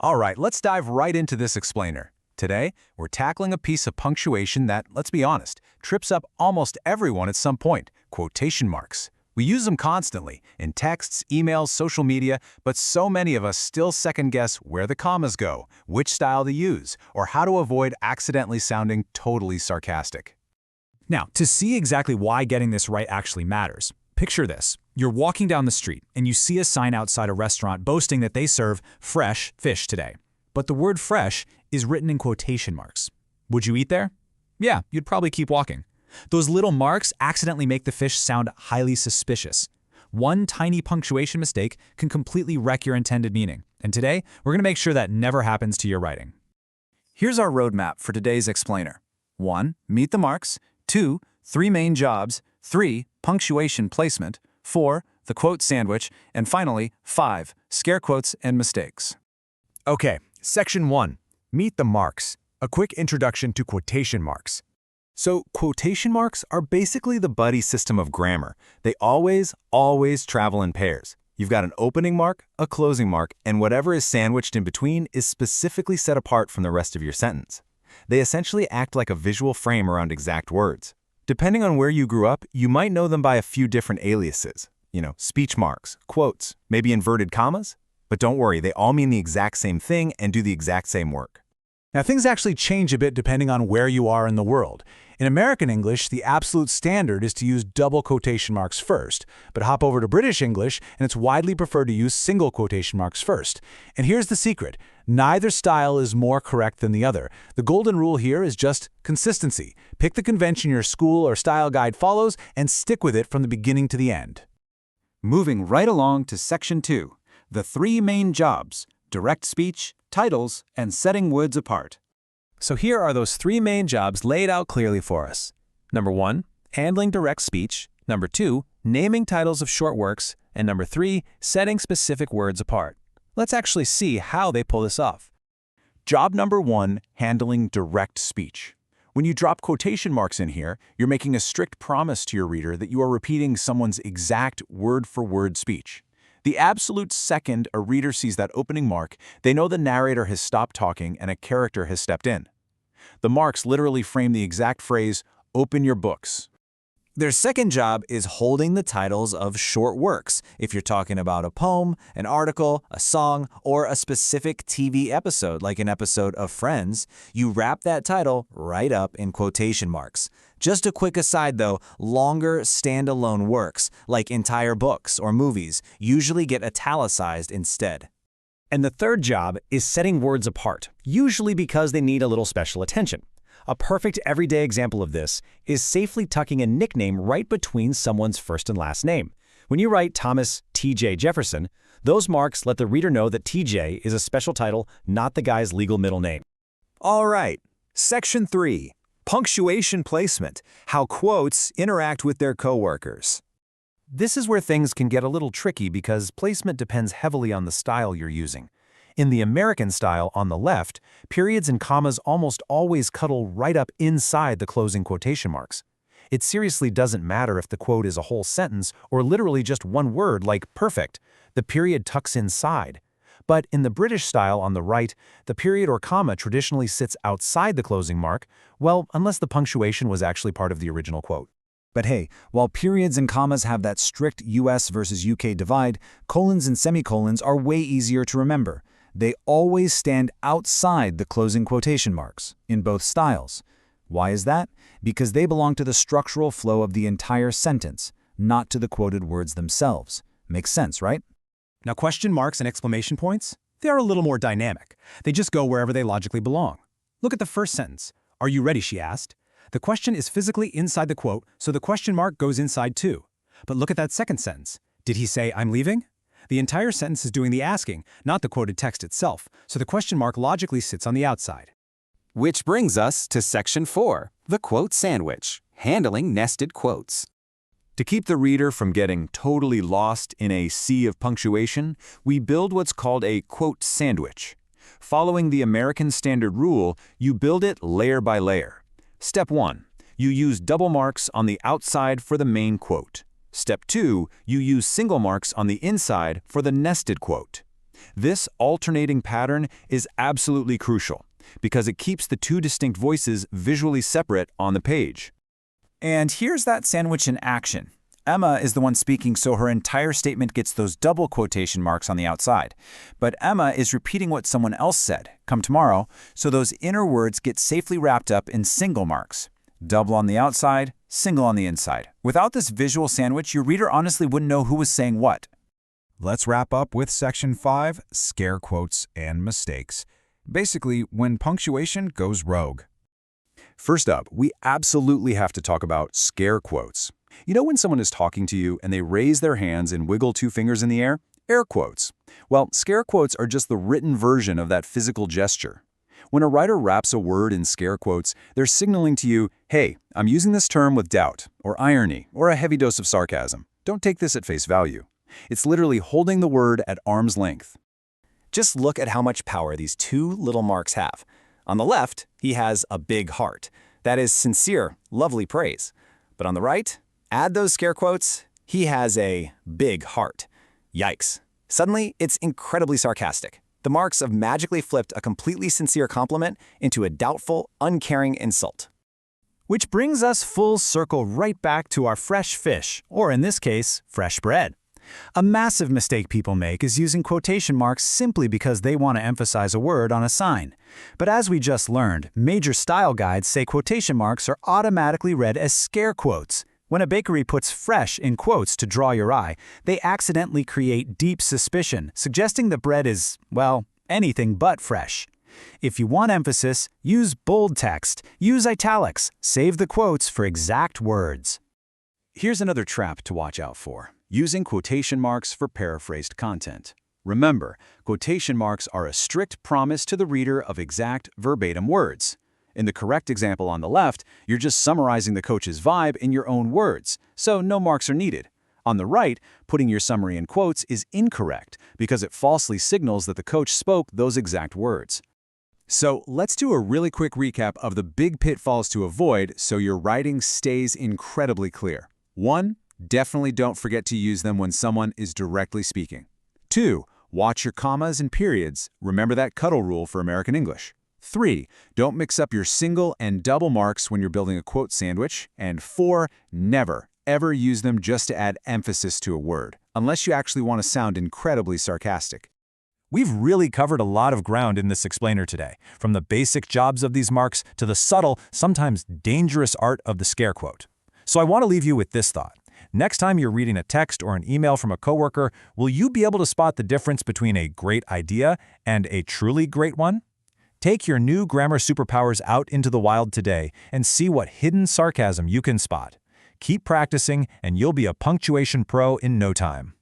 All right, let's dive right into this explainer. Today, we're tackling a piece of punctuation that, let's be honest, trips up almost everyone at some point: quotation marks. We use them constantly, in texts, emails, social media, but so many of us still second-guess where the commas go, which style to use, or how to avoid accidentally sounding totally sarcastic. Now, to see exactly why getting this right actually matters, picture this. You're walking down the street and you see a sign outside a restaurant boasting that they serve fresh fish today. But the word fresh is written in quotation marks. Would you eat there? Yeah, you'd probably keep walking. Those little marks accidentally make the fish sound highly suspicious. One tiny punctuation mistake can completely wreck your intended meaning. And today, we're going to make sure that never happens to your writing. Here's our roadmap for today's explainer. 1. Meet the marks. 2. 3 main jobs. 3. Punctuation placement. 4. The quote sandwich. And finally, 5. Scare quotes and mistakes. Okay, Section 1. Meet the marks. A quick introduction to quotation marks. So, quotation marks are basically the buddy system of grammar. They always travel in pairs. You've got an opening mark, a closing mark, and whatever is sandwiched in between is specifically set apart from the rest of your sentence. They essentially act like a visual frame around exact words. Depending on where you grew up, you might know them by a few different aliases. Speech marks, quotes, maybe inverted commas. But don't worry, they all mean the exact same thing and do the exact same work. Now, things actually change a bit depending on where you are in the world. In American English, the absolute standard is to use double quotation marks first, but hop over to British English and it's widely preferred to use single quotation marks first. And here's the secret: neither style is more correct than the other. The golden rule here is just consistency. Pick the convention your school or style guide follows and stick with it from the beginning to the end. Moving right along to Section 2, the 3 main jobs: direct speech, titles, and setting words apart. So here are those 3 main jobs laid out clearly for us. Number 1, handling direct speech. Number 2, naming titles of short works. And number 3, setting specific words apart. Let's actually see how they pull this off. Job number 1, handling direct speech. When you drop quotation marks in here, you're making a strict promise to your reader that you are repeating someone's exact word-for-word speech. The absolute second a reader sees that opening mark, they know the narrator has stopped talking and a character has stepped in. The marks literally frame the exact phrase, "Open your books." Their second job is holding the titles of short works. If you're talking about a poem, an article, a song, or a specific TV episode, like an episode of Friends, you wrap that title right up in quotation marks. Just a quick aside though, longer standalone works, like entire books or movies, usually get italicized instead. And the third job is setting words apart, usually because they need a little special attention. A perfect everyday example of this is safely tucking a nickname right between someone's first and last name. When you write Thomas T.J. Jefferson, those marks let the reader know that T.J. is a special title, not the guy's legal middle name. All right, Section 3. Punctuation placement, how quotes interact with their coworkers. This is where things can get a little tricky because placement depends heavily on the style you're using. In the American style on the left, periods and commas almost always cuddle right up inside the closing quotation marks. It seriously doesn't matter if the quote is a whole sentence or literally just one word like perfect. The period tucks inside. But in the British style on the right, the period or comma traditionally sits outside the closing mark, well, unless the punctuation was actually part of the original quote. But hey, while periods and commas have that strict US versus UK divide, colons and semicolons are way easier to remember. They always stand outside the closing quotation marks, in both styles. Why is that? Because they belong to the structural flow of the entire sentence, not to the quoted words themselves. Makes sense, right? Now, question marks and exclamation points, they are a little more dynamic. They just go wherever they logically belong. Look at the first sentence. "Are you ready?" she asked. The question is physically inside the quote, so the question mark goes inside too. But look at that second sentence. Did he say, "I'm leaving"? The entire sentence is doing the asking, not the quoted text itself, so the question mark logically sits on the outside. Which brings us to Section 4, the quote sandwich, handling nested quotes. To keep the reader from getting totally lost in a sea of punctuation, we build what's called a quote sandwich. Following the American standard rule, you build it layer by layer. Step 1. You use double marks on the outside for the main quote. Step 2. You use single marks on the inside for the nested quote. This alternating pattern is absolutely crucial because it keeps the two distinct voices visually separate on the page. And here's that sandwich in action. Emma is the one speaking, so her entire statement gets those double quotation marks on the outside. But Emma is repeating what someone else said, come tomorrow, so those inner words get safely wrapped up in single marks. Double on the outside, single on the inside. Without this visual sandwich, your reader honestly wouldn't know who was saying what. Let's wrap up with Section 5, Scare Quotes and Mistakes. Basically, when punctuation goes rogue. First up, we absolutely have to talk about scare quotes. You know when someone is talking to you and they raise their hands and wiggle two fingers in the air? Air quotes. Well, scare quotes are just the written version of that physical gesture. When a writer wraps a word in scare quotes, they're signaling to you, hey, I'm using this term with doubt, or irony, or a heavy dose of sarcasm. Don't take this at face value. It's literally holding the word at arm's length. Just look at how much power these two little marks have. On the left, he has a big heart. That is sincere, lovely praise. But on the right, add those scare quotes, he has a big heart. Yikes. Suddenly, it's incredibly sarcastic. The marks have magically flipped a completely sincere compliment into a doubtful, uncaring insult. Which brings us full circle right back to our fresh fish, or in this case, fresh bread. A massive mistake people make is using quotation marks simply because they want to emphasize a word on a sign. But as we just learned, major style guides say quotation marks are automatically read as scare quotes. When a bakery puts fresh in quotes to draw your eye, they accidentally create deep suspicion, suggesting the bread is, well, anything but fresh. If you want emphasis, use bold text, use italics, save the quotes for exact words. Here's another trap to watch out for: using quotation marks for paraphrased content. Remember, quotation marks are a strict promise to the reader of exact, verbatim words. In the correct example on the left, you're just summarizing the coach's vibe in your own words, so no marks are needed. On the right, putting your summary in quotes is incorrect because it falsely signals that the coach spoke those exact words. So let's do a really quick recap of the big pitfalls to avoid so your writing stays incredibly clear. 1. Definitely don't forget to use them when someone is directly speaking. 2. Watch your commas and periods. Remember that cuddle rule for American English. 3. Don't mix up your single and double marks when you're building a quote sandwich. And 4. Never, ever use them just to add emphasis to a word, unless you actually want to sound incredibly sarcastic. We've really covered a lot of ground in this explainer today, from the basic jobs of these marks to the subtle, sometimes dangerous art of the scare quote. So I want to leave you with this thought. Next time you're reading a text or an email from a coworker, will you be able to spot the difference between a great idea and a truly great one? Take your new grammar superpowers out into the wild today and see what hidden sarcasm you can spot. Keep practicing, and you'll be a punctuation pro in no time.